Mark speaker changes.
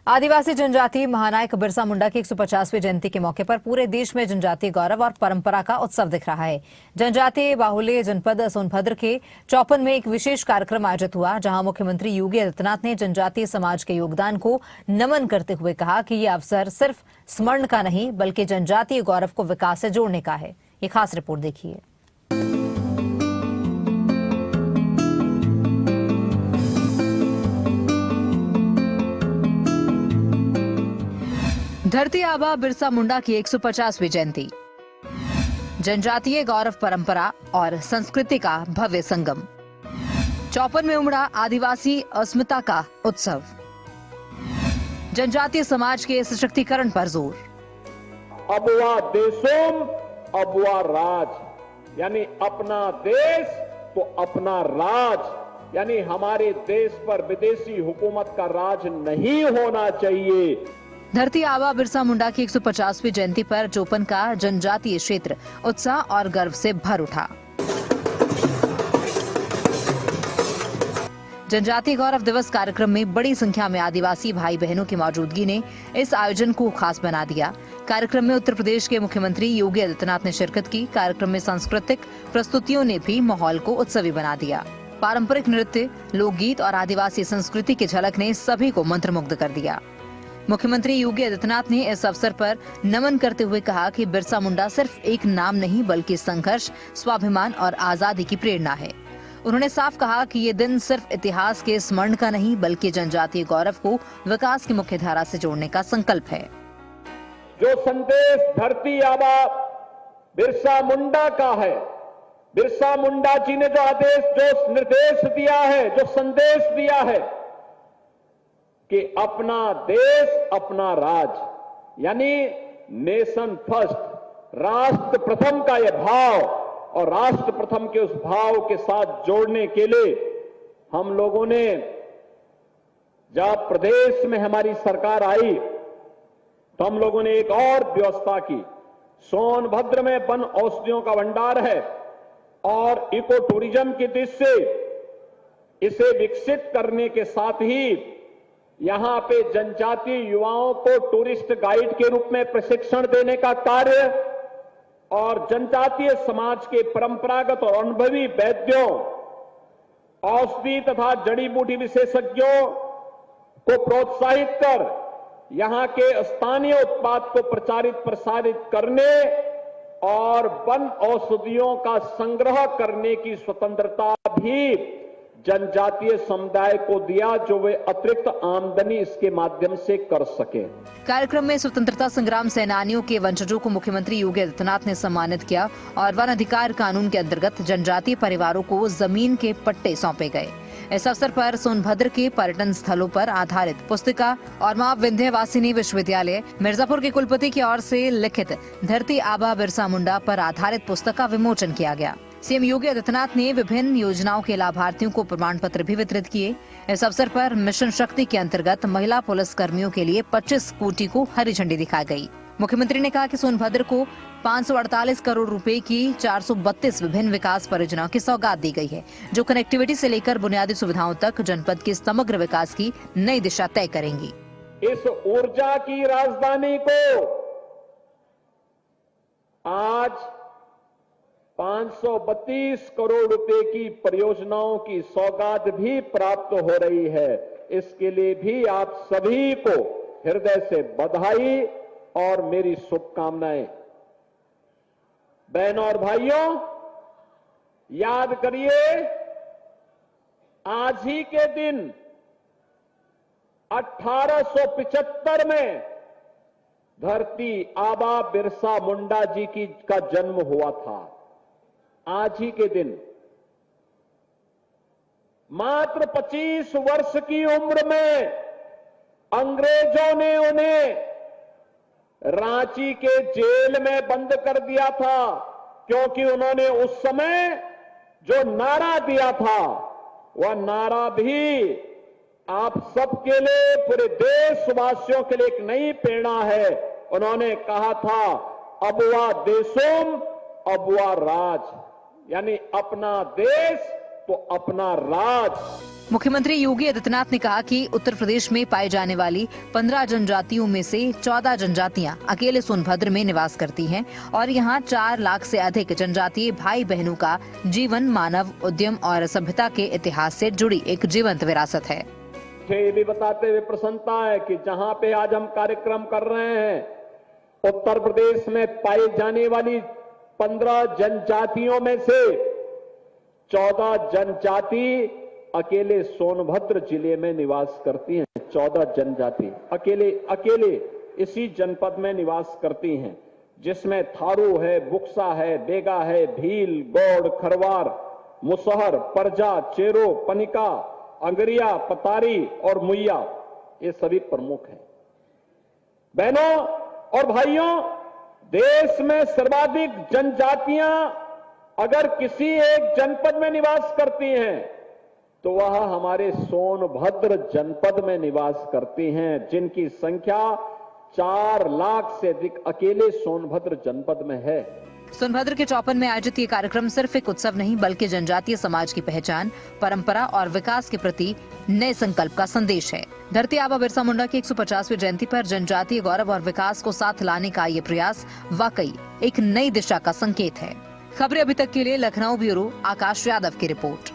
Speaker 1: आदिवासी जनजाति महानायक बिरसा मुंडा की 150वीं जयंती के मौके पर पूरे देश में जनजातीय गौरव और परंपरा का उत्सव दिख रहा है। जनजातीय बाहुल्य जनपद सोनभद्र के चौपन में एक विशेष कार्यक्रम आयोजित हुआ, जहां मुख्यमंत्री योगी आदित्यनाथ ने जनजातीय समाज के योगदान को नमन करते हुए कहा कि यह अवसर सिर्फ स्मरण का नहीं बल्कि जनजातीय गौरव को विकास से जोड़ने का है। ये खास रिपोर्ट देखिए। धरती आबा बिरसा मुंडा की 150वीं जयंती, जनजातीय गौरव, परंपरा और संस्कृति का भव्य संगम। चौपन में उमड़ा आदिवासी अस्मिता का उत्सव, जनजातीय समाज के सशक्तिकरण पर जोर।
Speaker 2: अबुआ देशों अबुआ राज, यानी अपना देश तो अपना राज, यानी हमारे देश पर विदेशी हुकूमत का राज नहीं होना चाहिए।
Speaker 1: धरती आबा बिरसा मुंडा की 150वीं जयंती पर चौपन का जनजातीय क्षेत्र उत्साह और गर्व से भर उठा। जनजातीय गौरव दिवस कार्यक्रम में बड़ी संख्या में आदिवासी भाई बहनों की मौजूदगी ने इस आयोजन को खास बना दिया। कार्यक्रम में उत्तर प्रदेश के मुख्यमंत्री योगी आदित्यनाथ ने शिरकत की। कार्यक्रम में सांस्कृतिक प्रस्तुतियों ने भी माहौल को उत्सवी बना दिया। पारंपरिक नृत्य, लोकगीत और आदिवासी संस्कृति की झलक ने सभी को मंत्रमुग्ध कर दिया। मुख्यमंत्री योगी आदित्यनाथ ने इस अवसर पर नमन करते हुए कहा कि बिरसा मुंडा सिर्फ एक नाम नहीं बल्कि संघर्ष, स्वाभिमान और आजादी की प्रेरणा है। उन्होंने साफ कहा कि ये दिन सिर्फ इतिहास के स्मरण का नहीं बल्कि जनजातीय गौरव को विकास की मुख्य धारा से जोड़ने का संकल्प है।
Speaker 2: जो संदेश धरती आबा बिरसा मुंडा का है, बिरसा मुंडा जी ने जो आदेश, जो निर्देश दिया है, जो संदेश दिया है कि अपना देश अपना राज, यानी नेशन फर्स्ट, राष्ट्र प्रथम का यह भाव और राष्ट्र प्रथम के उस भाव के साथ जोड़ने के लिए हम लोगों ने, जब प्रदेश में हमारी सरकार आई तो हम लोगों ने एक और व्यवस्था की। सोनभद्र में वन औषधियों का भंडार है और इको टूरिज्म की दृष्टि से इसे विकसित करने के साथ ही यहां पे जनजातीय युवाओं को टूरिस्ट गाइड के रूप में प्रशिक्षण देने का कार्य और जनजातीय समाज के परंपरागत और अनुभवी वैद्यों, औषधि तथा जड़ी बूटी विशेषज्ञों को प्रोत्साहित कर यहां के स्थानीय उत्पाद को प्रचारित प्रसारित करने और वन औषधियों का संग्रह करने की स्वतंत्रता भी जनजातीय समुदाय को दिया, जो वे अतिरिक्त आमदनी इसके माध्यम से कर सके।
Speaker 1: कार्यक्रम में स्वतंत्रता संग्राम सेनानियों के वंशजों को मुख्यमंत्री योगी आदित्यनाथ ने सम्मानित किया और वन अधिकार कानून के अंतर्गत जनजातीय परिवारों को जमीन के पट्टे सौंपे गए। इस अवसर पर सोनभद्र के पर्यटन स्थलों पर आधारित पुस्तिका और मां विंध्यवासिनी विश्वविद्यालय मिर्जापुर के कुलपति की ओर से लिखित धरती आबा बिरसा मुंडा पर आधारित पुस्तक का विमोचन किया गया। सीएम योगी आदित्यनाथ ने विभिन्न योजनाओं के लाभार्थियों को प्रमाण पत्र भी वितरित किए। इस अवसर पर मिशन शक्ति के अंतर्गत महिला पुलिस कर्मियों के लिए 25 स्कूटी को हरी झंडी दिखाई गई। मुख्यमंत्री ने कहा कि सोनभद्र को 548 करोड़ रुपए की 432 विभिन्न विकास परियोजनाओं की सौगात दी गई है, जो कनेक्टिविटी से लेकर बुनियादी सुविधाओं तक जनपद के समग्र विकास की नई दिशा तय करेंगी।
Speaker 2: इस ऊर्जा की राजधानी को आज 532 करोड़ रुपए की परियोजनाओं की सौगात भी प्राप्त हो रही है। इसके लिए भी आप सभी को हृदय से बधाई और मेरी शुभकामनाएं। बहनों और भाइयों, याद करिए, आज ही के दिन 1875 में धरती आबा बिरसा मुंडा जी का जन्म हुआ था। आज ही के दिन मात्र 25 वर्ष की उम्र में अंग्रेजों ने उन्हें रांची के जेल में बंद कर दिया था, क्योंकि उन्होंने उस समय जो नारा दिया था वह नारा भी आप सबके लिए, पूरे देशवासियों के लिए एक नई प्रेरणा है। उन्होंने कहा था, अबुआ देशों अबुआ राज, यानी अपना देश तो अपना राज।
Speaker 1: मुख्यमंत्री योगी आदित्यनाथ ने कहा कि उत्तर प्रदेश में पाई जाने वाली 15 जनजातियों में से 14 जनजातियां अकेले सोनभद्र में निवास करती हैं और यहां 4 लाख से अधिक जनजातीय भाई बहनों का जीवन मानव उद्यम और सभ्यता के इतिहास से जुड़ी एक जीवंत विरासत है।
Speaker 2: मुझे ये भी बताते हुए प्रसन्नता है कि जहां पे आज हम कार्यक्रम कर रहे हैं, उत्तर प्रदेश में पाई जाने वाली 15 जनजातियों में से 14 जनजाति अकेले सोनभद्र जिले में निवास करती हैं। 14 जनजाति अकेले इसी जनपद में निवास करती हैं, जिसमें थारू है, बुक्सा है, बेगा है, भील, गौड़, खरवार, मुसहर, परजा, चेरो, पनिका, अंगरिया, पतारी और मुइया, ये सभी प्रमुख हैं। बहनों और भाइयों, देश में सर्वाधिक जनजातियां अगर किसी एक जनपद में निवास करती हैं तो वह हमारे सोनभद्र जनपद में निवास करती हैं, जिनकी संख्या 4 लाख से अधिक अकेले सोनभद्र जनपद में है।
Speaker 1: सोनभद्र के चौपन में आयोजित ये कार्यक्रम सिर्फ एक उत्सव नहीं बल्कि जनजातीय समाज की पहचान, परंपरा और विकास के प्रति नए संकल्प का संदेश है। धरती आबा बिरसा मुंडा की 150वीं जयंती पर जनजातीय गौरव और विकास को साथ लाने का ये प्रयास वाकई एक नई दिशा का संकेत है। खबरें अभी तक के लिए लखनऊ ब्यूरो आकाश यादव की रिपोर्ट।